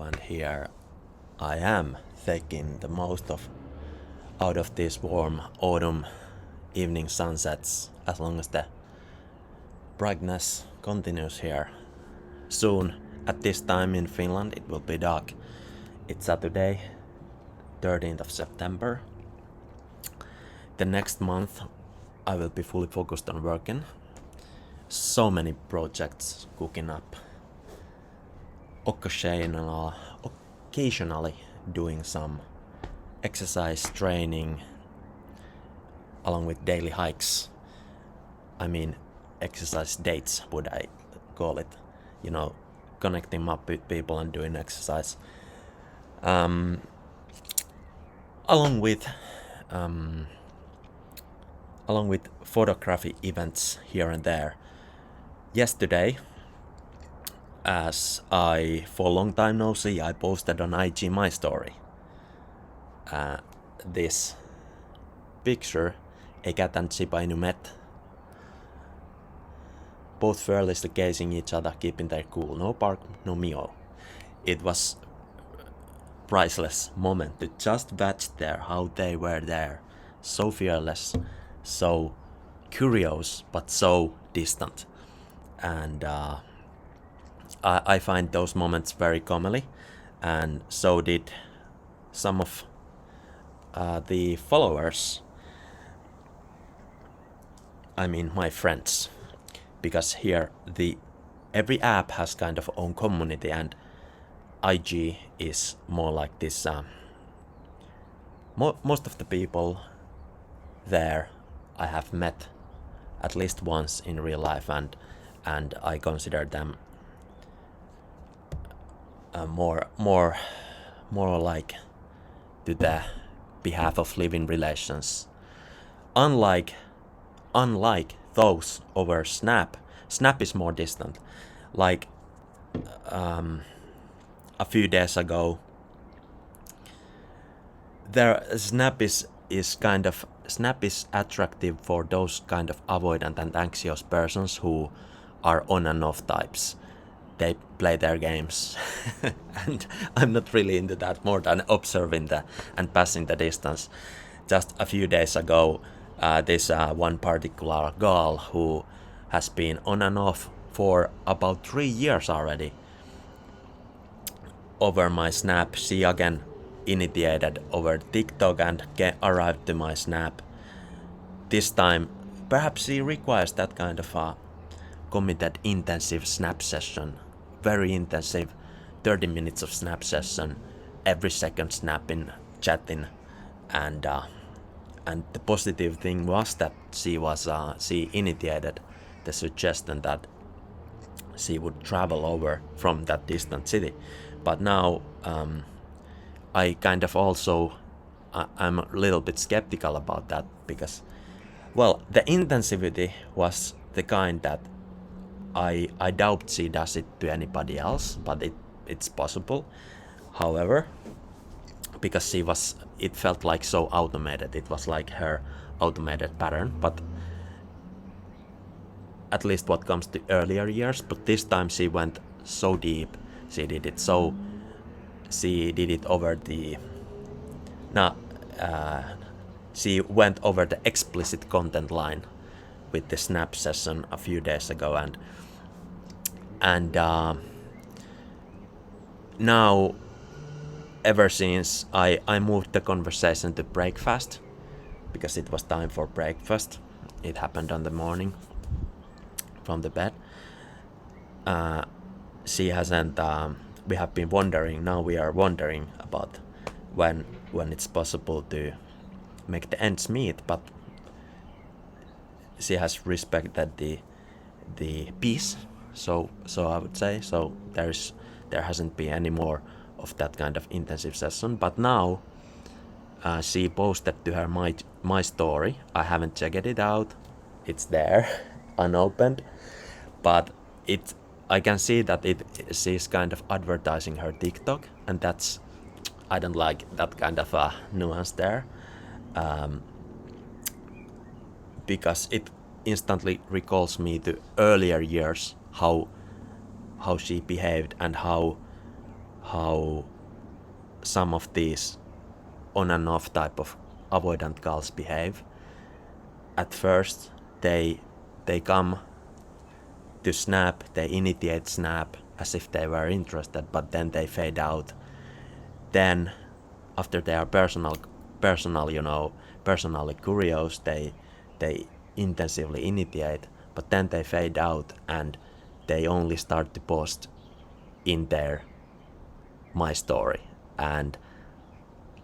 and here I am taking the most out of these warm autumn evening sunsets as long as the brightness continues here. Soon, at this time in Finland, it will be dark. It's Saturday, 13th of September. The next month I will be fully focused on working. So many projects cooking up. Occasionally doing some exercise training along with daily hikes. I mean, exercise dates would I call it. You know, connecting up with people and doing exercise. Along with photography events here and there. Yesterday, as for a long time no see, I posted on IG my story. This picture, a cat and Shiba Inu met, both fearlessly gazing each other, keeping their cool. No bark, no meow. It was priceless moment to just watch there how they were there, so fearless, so curious, but so distant. And I find those moments very comely, and so did some of the followers. I mean, my friends, because here every app has kind of own community, and IG is more like this. Most of the people there I have met at least once in real life, and I consider them more like to the behalf of living relations. Unlike those over Snap is more distant. Like a few days ago, Snap is attractive for those kind of avoidant and anxious persons who are on and off types. They play their games and I'm not really into that, more than observing and passing the distance. Just a few days ago, this one particular girl who has been on and off for about 3 years already over my Snap, she again initiated over TikTok and arrived to my Snap. This time, perhaps she requires that kind of a committed intensive Snap session, very intensive 30 minutes of Snap session, every second snapping, chatting, and the positive thing was that she initiated the suggestion that she would travel over from that distant city. But now I kind of also I'm a little bit skeptical about that, because, well, the intensivity was the kind that I doubt she does it to anybody else, but it's possible. However, because it felt like so automated, it was like her automated pattern, but at least what comes to earlier years. But this time she went so deep, she did it over she went over the explicit content line with the Snap session a few days ago, and now ever since I moved the conversation to breakfast, because it was time for breakfast. It happened on the morning from the bed. She hasn't we have been wondering, now we are wondering about when it's possible to make the ends meet, but she has respected the peace, so I would say, so there hasn't been any more of that kind of intensive session. But now she posted to her my story. I haven't checked it out, it's there unopened, but I can see that she's kind of advertising her TikTok, and I don't like that kind of nuance there, because it instantly recalls me to earlier years, how she behaved and how how some of these on and off type of avoidant gulls behave. At first, they come to snap, they initiate snap as if they were interested, but then they fade out. Then, after they are personally curious, they intensively initiate, but then they fade out and they only start to post in their my story, and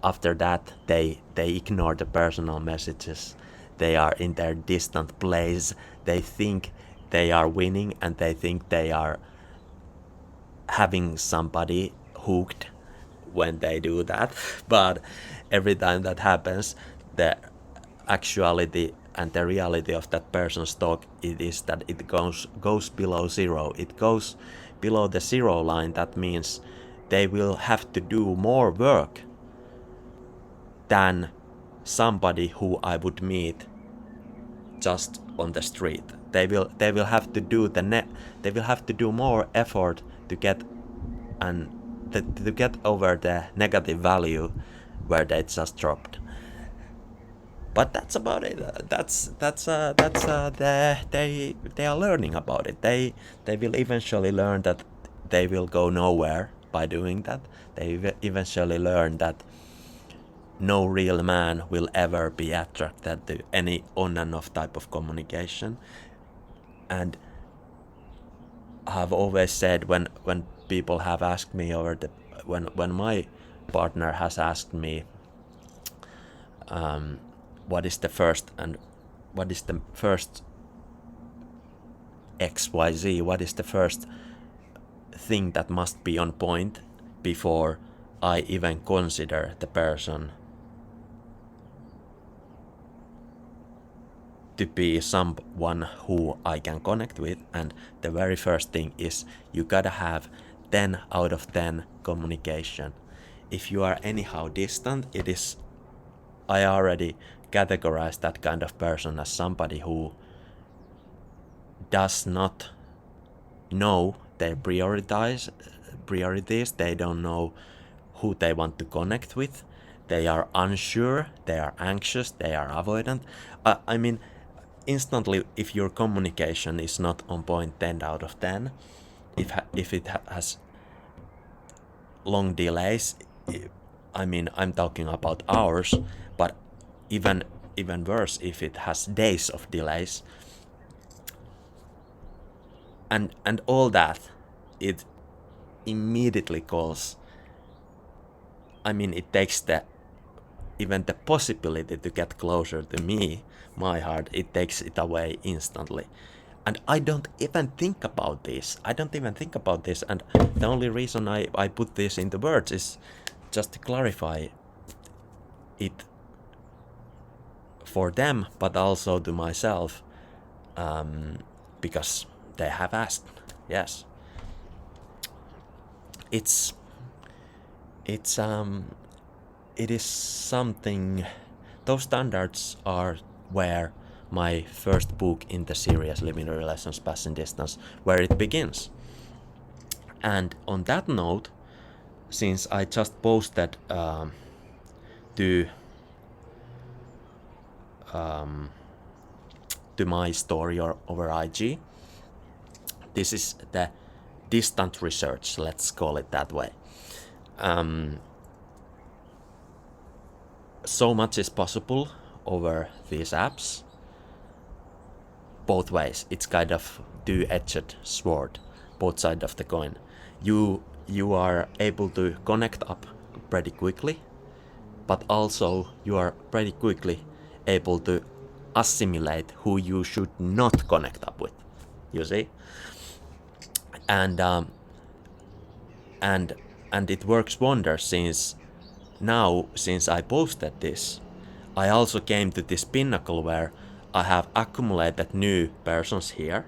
after that they ignore the personal messages. They are in their distant place. They think they are winning and they think they are having somebody hooked when they do that, but every time that happens, the actuality and the reality of that person's talk, it is that it goes below zero. It goes below the zero line. That means they will have to do more work than somebody who I would meet just on the street. They will have to do they will have to do more effort to get to get over the negative value where they just dropped. But that's about it. They are learning about it. They will eventually learn that they will go nowhere by doing that. They eventually learn that no real man will ever be attracted to any on and off type of communication. And I've always said when people have asked me when my partner has asked me what is the first XYZ, what is the first thing that must be on point before I even consider the person to be someone who I can connect with, and the very first thing is you gotta have 10 out of 10 communication. If you are anyhow distant, I already categorize that kind of person as somebody who does not know their priorities. They don't know who they want to connect with. They are unsure, they are anxious, they are avoidant. I mean, instantly, if your communication is not on point 10 out of 10, if it has long delays, I mean, I'm talking about hours, but even worse if it has days of delays, and all that, it immediately calls. I mean, it takes even the possibility to get closer to me, my heart, it takes it away instantly. And I don't even think about this. And the only reason I put this into words is just to clarify it for them, but also to myself, because they have asked. Yes. It is something. Those standards are where my first book in the series Living Relations Passing Distance, where it begins. And on that note, since I just posted to my story over IG, this is the distant research, let's call it that way. So much is possible over these apps. Both ways. It's kind of two-edged sword, both sides of the coin. You are able to connect up pretty quickly, but also you are pretty quickly able to assimilate who you should not connect up with. You see? And it works wonders since I posted this, I also came to this pinnacle where I have accumulated new persons here.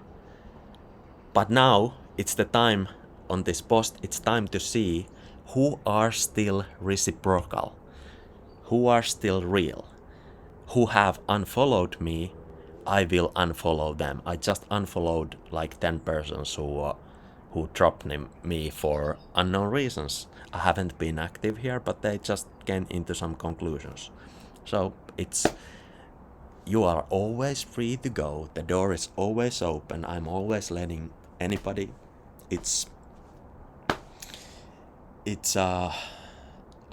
But now it's the time on this post, it's time to see who are still reciprocal, who are still real, who have unfollowed me. I will unfollow them. I just unfollowed like 10 persons who who dropped me for unknown reasons. I haven't been active here, but they just came into some conclusions. So you are always free to go. The door is always open. I'm always letting anybody.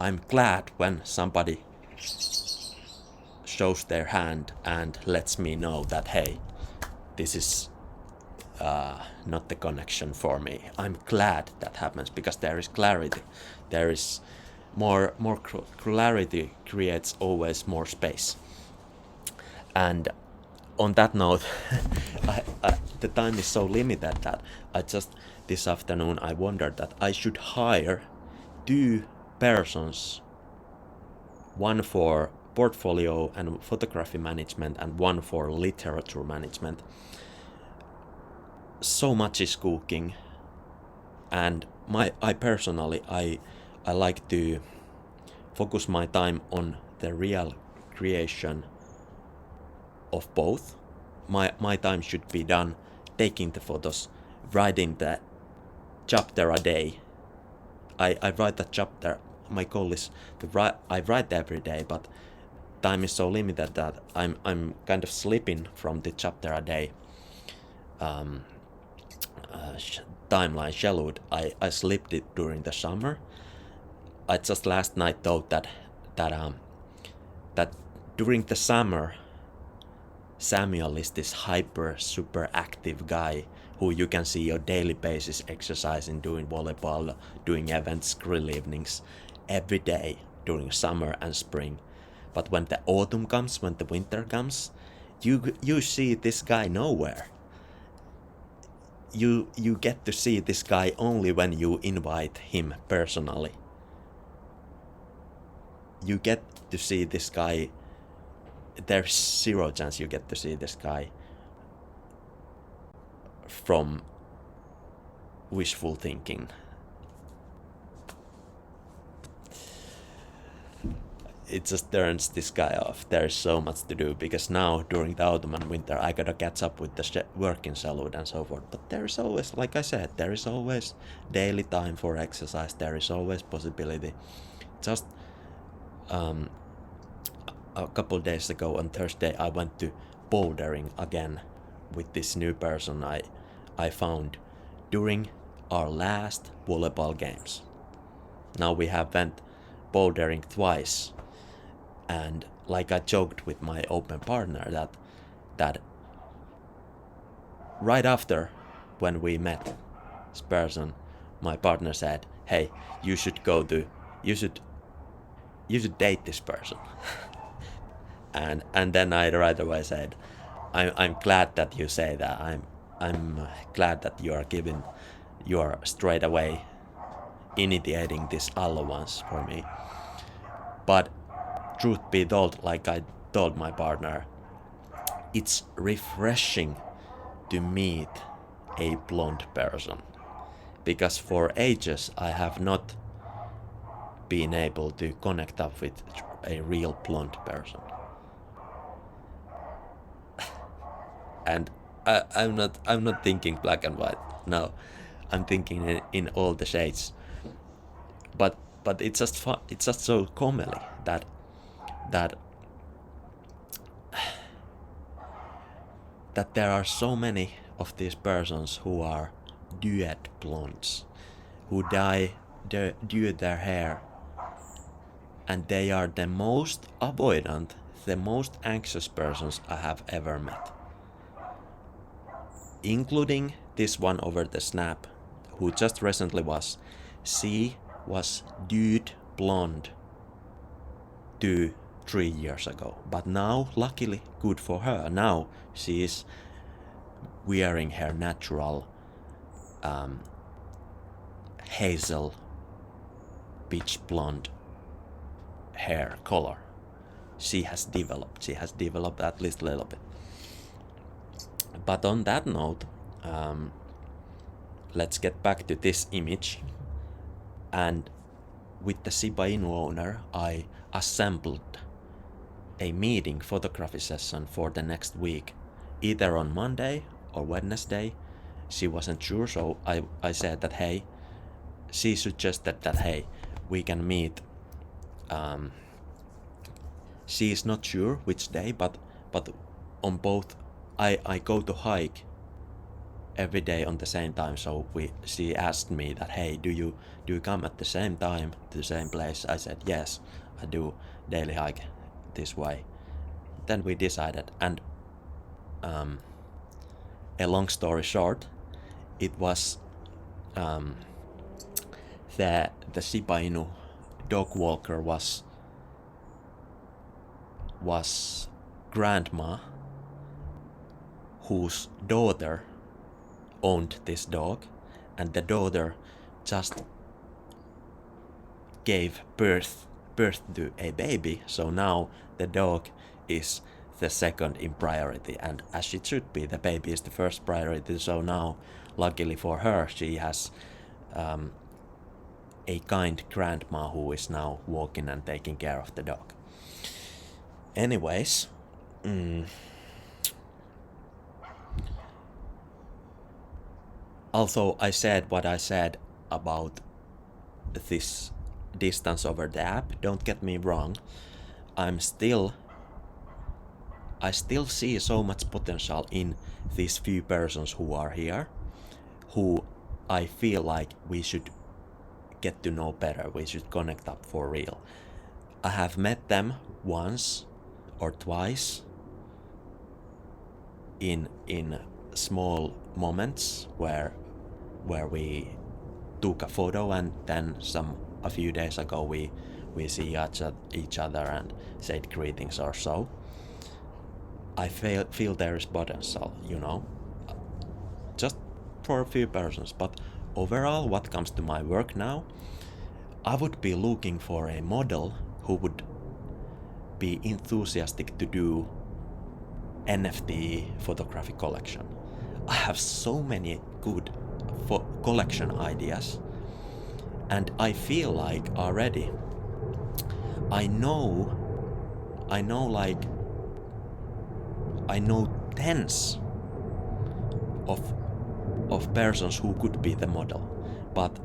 I'm glad when somebody shows their hand and lets me know that, hey, this is not the connection for me. I'm glad that happens because there is clarity. There is more clarity creates always more space. And on that note, the time is so limited that this afternoon I wondered that I should hire 2 persons, one for portfolio and photography management and one for literature management. So much is cooking, and I personally like to focus my time on the real creation of both. My time should be done taking the photos, writing the chapter a day. I write a chapter. My goal is to write. I write every day, but time is so limited that I'm kind of slipping from the chapter a day timeline scheduled. I slipped it during the summer. I just last night thought that during the summer, Samuel is this super active guy who you can see on daily basis exercising, doing volleyball, doing events, grill evenings every day during summer and spring. But when the autumn comes, when the winter comes, you see this guy nowhere. You get to see this guy only when you invite him personally. You get to see this guy. There's 0 chance you get to see this guy from wishful thinking. It just turns this guy off. There's so much to do because now during the autumn and winter I gotta catch up with the working salute and so forth. But there is always, like I said, there is always daily time for exercise. There is always possibility. Just a couple days ago on Thursday I went to bouldering again with this new person I found during our last volleyball games. Now we have went bouldering twice, and like I joked with my open partner that right after when we met this person, my partner said, hey, you should date this person. And then I right away said, I'm glad that you say that. I'm glad that you are straight away initiating this allowance for me. But truth be told, like I told my partner, it's refreshing to meet a blonde person, because for ages I have not been able to connect up with a real blonde person. And I'm not thinking black and white. No, I'm thinking in all the shades. But it's just fun. It's just so comely that there are so many of these persons who are duet blondes, who dye their hair, and they are the most avoidant, the most anxious persons I have ever met. Including this one over the snap, who just recently was dude blonde 2-3 years ago. But now, luckily, good for her, now she is wearing her natural hazel pitch blonde hair color. She has developed at least a little bit. But on that note, let's get back to this image. And with the Shiba Inu owner, I assembled a meeting photography session for the next week, either on Monday or Wednesday, she wasn't sure, so I said that hey, she suggested that hey, we can meet. She is not sure which day, but on both, I go to hike every day on the same time. So she asked me that hey, do you come at the same time to the same place? I said yes, I do daily hike this way. Then we decided, and a long story short, it was the Shiba Inu dog walker was grandma whose daughter owned this dog, and the daughter just gave birth to a baby, so now the dog is the second in priority, and as it should be, the baby is the first priority. So now, luckily for her, she has a kind grandma who is now walking and taking care of the dog. Anyways, although I said what I said about this distance over the app, don't get me wrong, I still see so much potential in these few persons who are here, who I feel like we should get to know better, we should connect up for real. I have met them once or twice in small moments where we took a photo, and then a few days ago we see each other and said greetings or so. I feel there is potential, just for a few persons. But overall, what comes to my work now, I would be looking for a model who would be enthusiastic to do NFT photography collection. I have so many good collection ideas, and I feel like already I know tens of persons who could be the model, but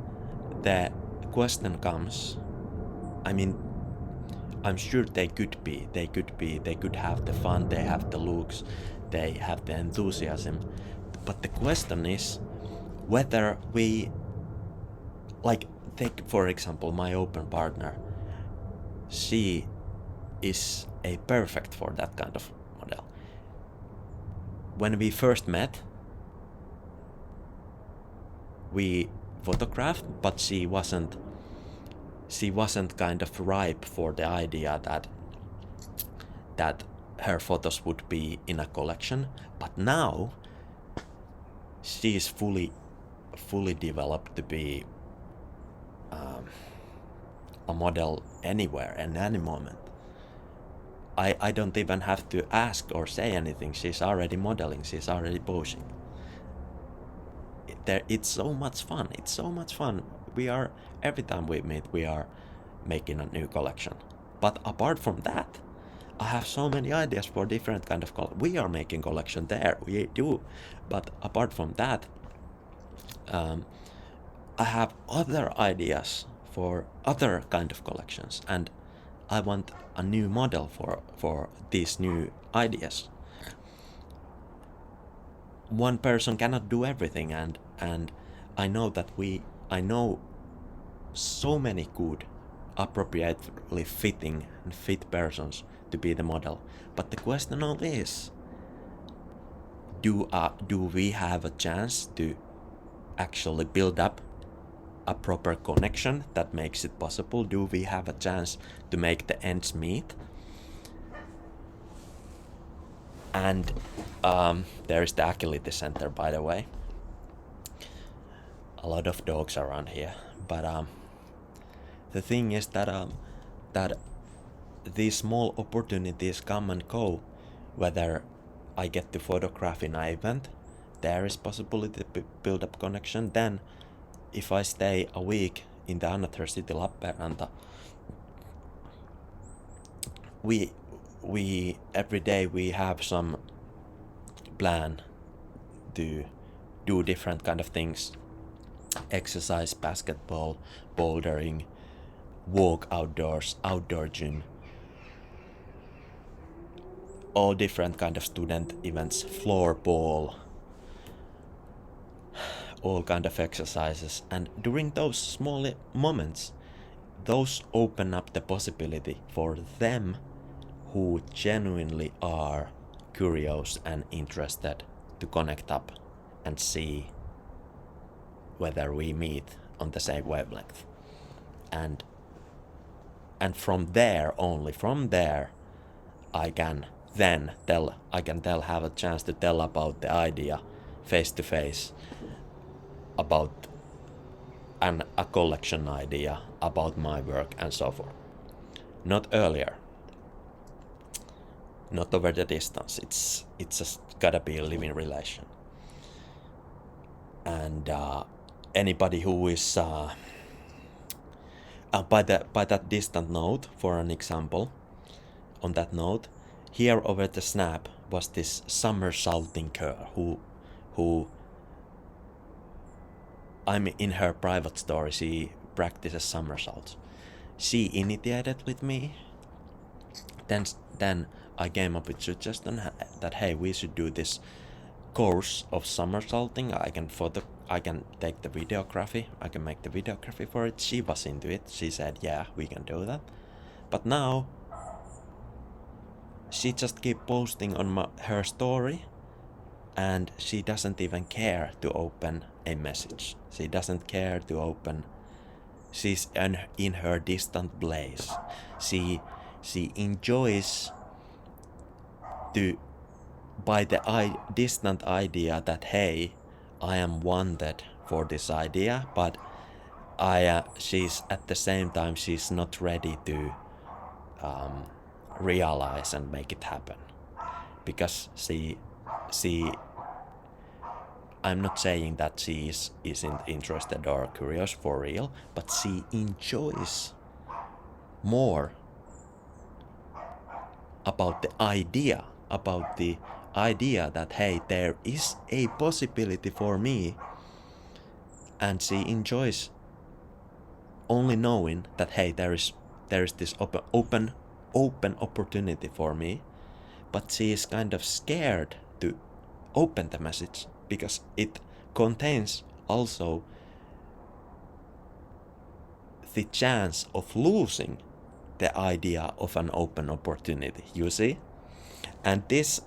the question comes, I'm sure they could have the fun, they have the looks, they have the enthusiasm, but the question is whether we, like, take for example my open partner, she is a perfect for that kind of model. When we first met, we photographed, but she wasn't kind of ripe for the idea that her photos would be in a collection. But now she is fully developed to be a model anywhere and any moment. I don't even have to ask or say anything. She's already modeling, she's already posing. It's so much fun. Every time we meet, we are making a new collection. But apart from that, I have so many ideas for different kind of we are making collection there, we do. But apart from that, I have other ideas for other kind of collections, and I want a new model for these new ideas. One person cannot do everything, and I know that I know so many good, appropriately fit persons to be the model. But the question now is, do we have a chance to actually build up a proper connection that makes it possible? Do we have a chance to make the ends meet? And there is the agility center, by the way. A lot of dogs around here, but the thing is that these small opportunities come and go. Whether I get to photograph in an event, there is possibility to build up connection. Then if I stay a week in the another city, Lappeenranta, we every day we have some plan to do different kind of things, exercise, basketball, bouldering, walk outdoors, outdoor gym, all different kind of student events, floorball, all kind of exercises. And during those small moments, those open up the possibility for them who genuinely are curious and interested to connect up and see whether we meet on the same wavelength. And from there, only from there, I can have a chance to tell about the idea face to face, about a collection idea, about my work, and so forth. Not earlier, not over the distance. It's just gotta be a living relation. And anybody who is by that distant note, for an example, on that note, here over the snap was this somersaulting girl who I'm in her private story. She practices somersaults. She initiated with me. Then I came up with suggestion that hey, we should do this course of somersaulting. I can take the videography. I can make the videography for it. She was into it. She said, yeah, we can do that. But now she just keep posting on her story, and she doesn't even care to open a message. She doesn't care to open. She's in her distant place. She enjoys by the distant idea that hey, I am wanted for this idea, but she's at the same time she's not ready to realize and make it happen, because she I'm not saying that she isn't interested or curious for real, but she enjoys more about the idea that hey, there is a possibility for me, and she enjoys only knowing that hey, there is this open opportunity for me, but she is kind of scared to open the message because it contains also the chance of losing the idea of an open opportunity, you see? And this,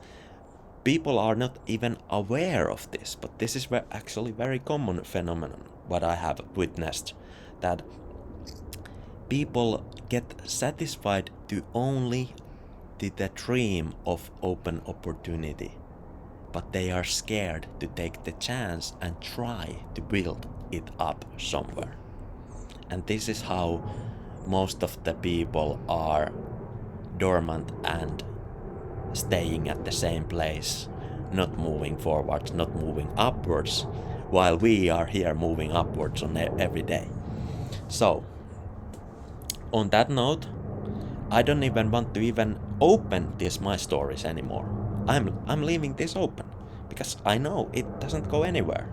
people are not even aware of this, but this is actually very common phenomenon, what I have witnessed, that people get satisfied to only the dream of open opportunity, but they are scared to take the chance and try to build it up somewhere. And this is how most of the people are dormant and staying at the same place, not moving forwards, not moving upwards, while we are here moving upwards on every day. So, on that note, I don't even want to even open my stories anymore. I'm leaving this open because I know it doesn't go anywhere.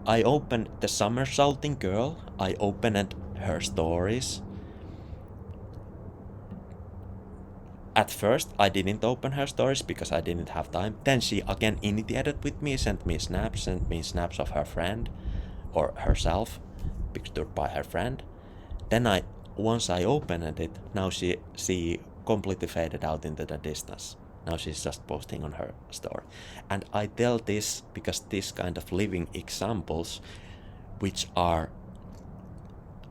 I opened the somersaulting girl. I opened her stories. At first, I didn't open her stories because I didn't have time. Then she again initiated with me, sent me snaps of her friend or herself, pictured by her friend. Then once I opened it, now she completely faded out into the distance. Now she's just posting on her story. And I tell this because this kind of living examples, which are,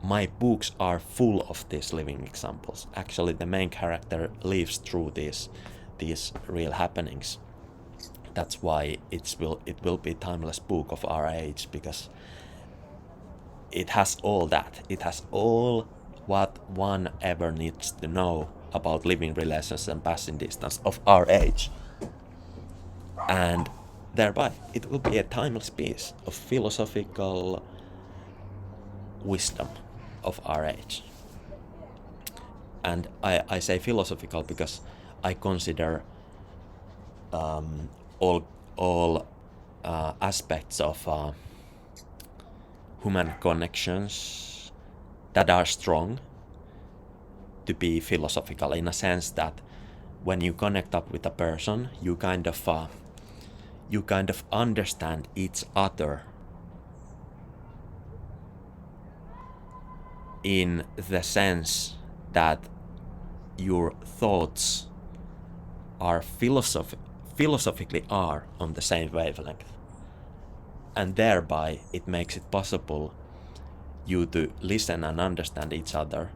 my books are full of these living examples. Actually, the main character lives through these real happenings. That's why it will be a timeless book of our age, because it has all that. It has all what one ever needs to know about living relations and passing distance of our age. And thereby, it will be a timeless piece of philosophical wisdom of our age. And I say philosophical because I consider all aspects of human connections that are strong to be philosophical, in a sense that when you connect up with a person, you kind of understand each other in the sense that your thoughts are philosophically are on the same wavelength, and thereby it makes it possible you to listen and understand each other,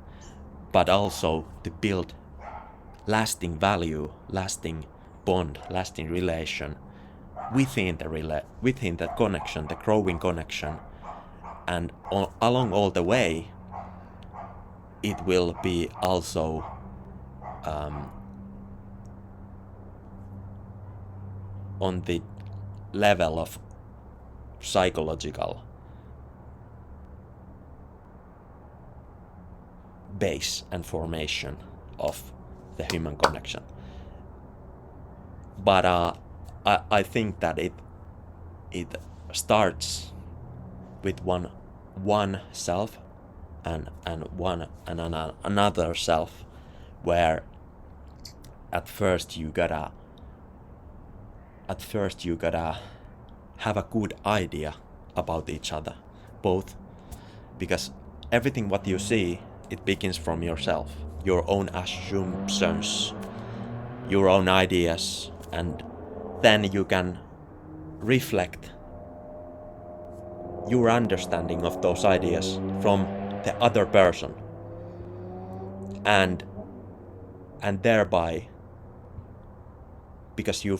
but also to build lasting value, lasting bond, lasting relation within the connection, the growing connection, and along all the way, it will be also on the level of psychological base and formation of the human connection. But I think that it starts with one self and another self, where at first you gotta have a good idea about each other, both, because everything what you see, it begins from yourself, your own assumptions, your own ideas, and then you can reflect your understanding of those ideas from the other person, and thereby, because you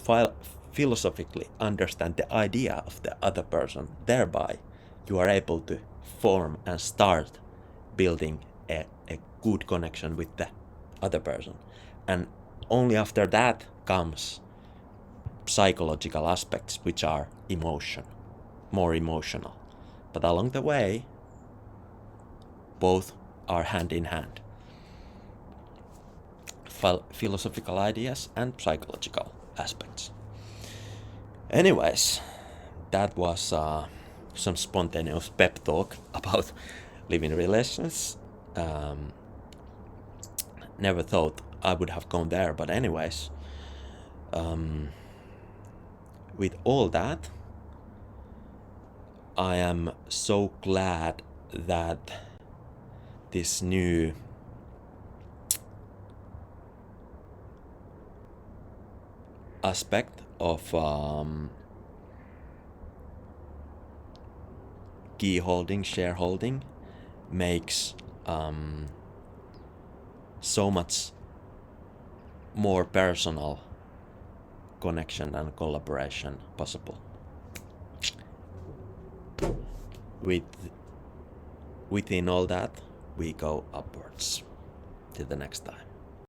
philosophically understand the idea of the other person, thereby you are able to form and start building a good connection with the other person. And only after that comes psychological aspects, which are more emotional. But along the way, both are hand in hand. Philosophical ideas and psychological aspects. Anyways, that was some spontaneous pep talk about living relations. Never thought I would have gone there, but anyways, with all that, I am so glad that this new aspect of key holding, shareholding, makes so much more personal connection and collaboration possible. Within all that, we go upwards. Till the next time.